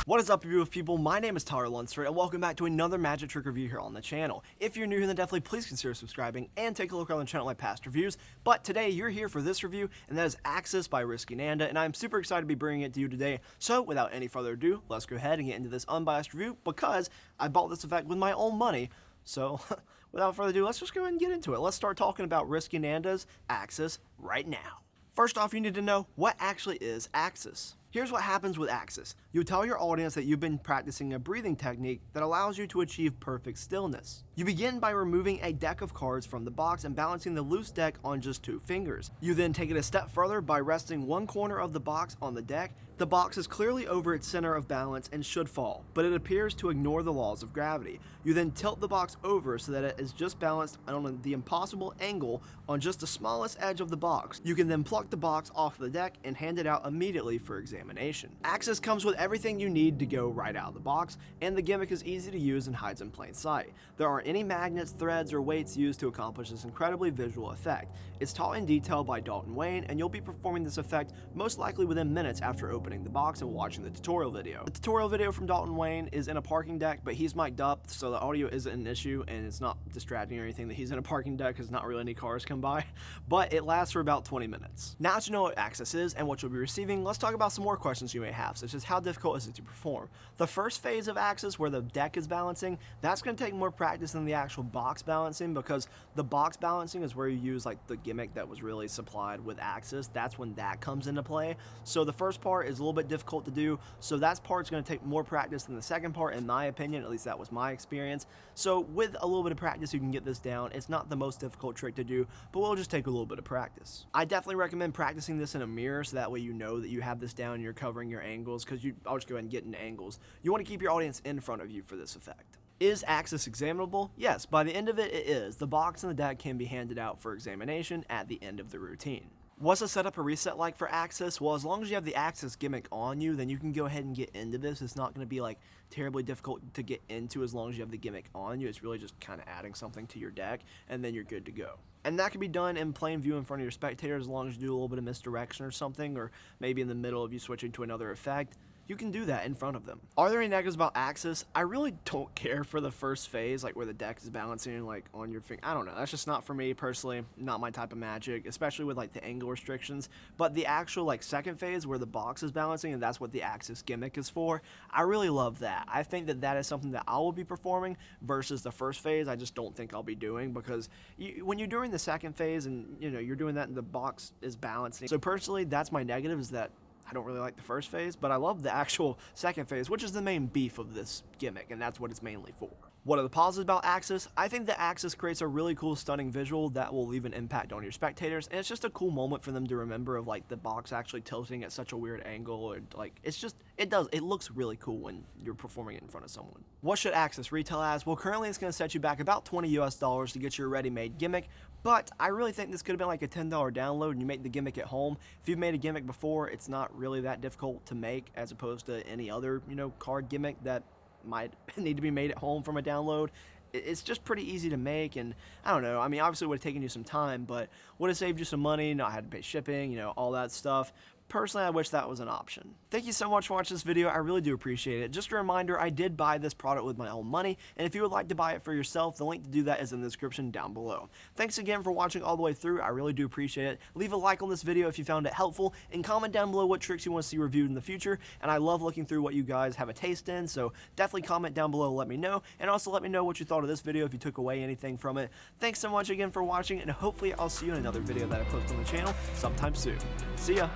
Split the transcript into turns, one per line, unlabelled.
What is up, beautiful people? My name is Lunsford, and welcome back to another magic trick review here on the channel. If you're new here, then definitely please consider subscribing and take a look around the channel at my past reviews. But today, you're here for this review, and that is Axis by Rizki Nanda, and I'm super excited to be bringing it to you today. So, without any further ado, let's go ahead and get into this unbiased review, because I bought this effect with my own money. So, without further ado, let's just go ahead and get into it. Let's start talking about Rizki Nanda's Axis right now. First off, you need to know what actually is Axis. Here's what happens with Axis. You tell your audience that you've been practicing a breathing technique that allows you to achieve perfect stillness. You begin by removing a deck of cards from the box and balancing the loose deck on just 2 fingers. You then take it a step further by resting one corner of the box on the deck. The box is clearly over its center of balance and should fall, but it appears to ignore the laws of gravity. You then tilt the box over so that it is just balanced on the impossible angle on just the smallest edge of the box. You can then pluck the box off the deck and hand it out immediately for examination. Axis comes with everything you need to go right out of the box, and the gimmick is easy to use and hides in plain sight. There aren't any magnets, threads, or weights used to accomplish this incredibly visual effect. It's taught in detail by Dalton Wayne, and you'll be performing this effect most likely within minutes after opening the box and watching the tutorial video. The tutorial video from Dalton Wayne is in a parking deck, but he's mic'd up, so the audio isn't an issue, and it's not distracting or anything that he's in a parking deck because not really any cars come by, but it lasts for about 20 minutes. Now that you know what Axis is and what you'll be receiving, let's talk about some more questions you may have, such as how difficult is it to perform. The first phase of Axis, where the deck is balancing, that's going to take more practice than the actual box balancing, because the box balancing is where you use like the gimmick that was really supplied with Axis. That's when that comes into play. So the first part is a little bit difficult to do, so that part's going to take more practice than the second part, in my opinion. At least that was my experience. So with a little bit of practice, you can get this down. It's not the most difficult trick to do, but we'll just take a little bit of practice. I definitely recommend practicing this in a mirror, so that way you know that you have this down and you're covering your angles, because I'll just go ahead and get into angles. You want to keep your audience in front of you for this effect. Is Axis examinable? Yes, by the end of it, it is. The box and the deck can be handed out for examination at the end of the routine. What's the setup or reset like for Axis? Well, as long as you have the Axis gimmick on you, then you can go ahead and get into this. It's not going to be like terribly difficult to get into as long as you have the gimmick on you. It's really just kind of adding something to your deck, and then you're good to go. And that can be done in plain view in front of your spectators, as long as you do a little bit of misdirection or something, or maybe in the middle of you switching to another effect. You can do that in front of them. Are there any negatives about Axis? I really don't care for the first phase, like where the deck is balancing like on your finger. I don't know, that's just not for me personally, not my type of magic, especially with like the angle restrictions. But the actual like second phase where the box is balancing, and that's what the Axis gimmick is for, I really love that. I think that that is something that I will be performing versus the first phase. I just don't think I'll be doing, because when you're doing the second phase and you're doing that and the box is balancing. So personally, that's my negative, is that I don't really like the first phase, but I love the actual second phase, which is the main beef of this gimmick, and that's what it's mainly for. What are the positives about Axis? I think that Axis creates a really cool, stunning visual that will leave an impact on your spectators, and it's just a cool moment for them to remember, of like the box actually tilting at such a weird angle, or like it looks really cool when you're performing it in front of someone. What should Axis retail as? Well, currently it's going to set you back about $20 US to get your ready-made gimmick, but I really think this could have been like a $10 download and you make the gimmick at home. If you've made a gimmick before, it's not really that difficult to make as opposed to any other card gimmick that might need to be made at home from a download. It's just pretty easy to make, and I don't know, I mean, obviously it would have taken you some time, but would have saved you some money, not had to pay shipping, all that stuff. Personally, I wish that was an option. Thank you so much for watching this video. I really do appreciate it. Just a reminder, I did buy this product with my own money, and if you would like to buy it for yourself, the link to do that is in the description down below. Thanks again for watching all the way through. I really do appreciate it. Leave a like on this video if you found it helpful, and comment down below what tricks you want to see reviewed in the future. And I love looking through what you guys have a taste in, so definitely comment down below to let me know, and also let me know what you thought of this video if you took away anything from it. Thanks so much again for watching, and hopefully I'll see you in another video that I post on the channel sometime soon. See ya!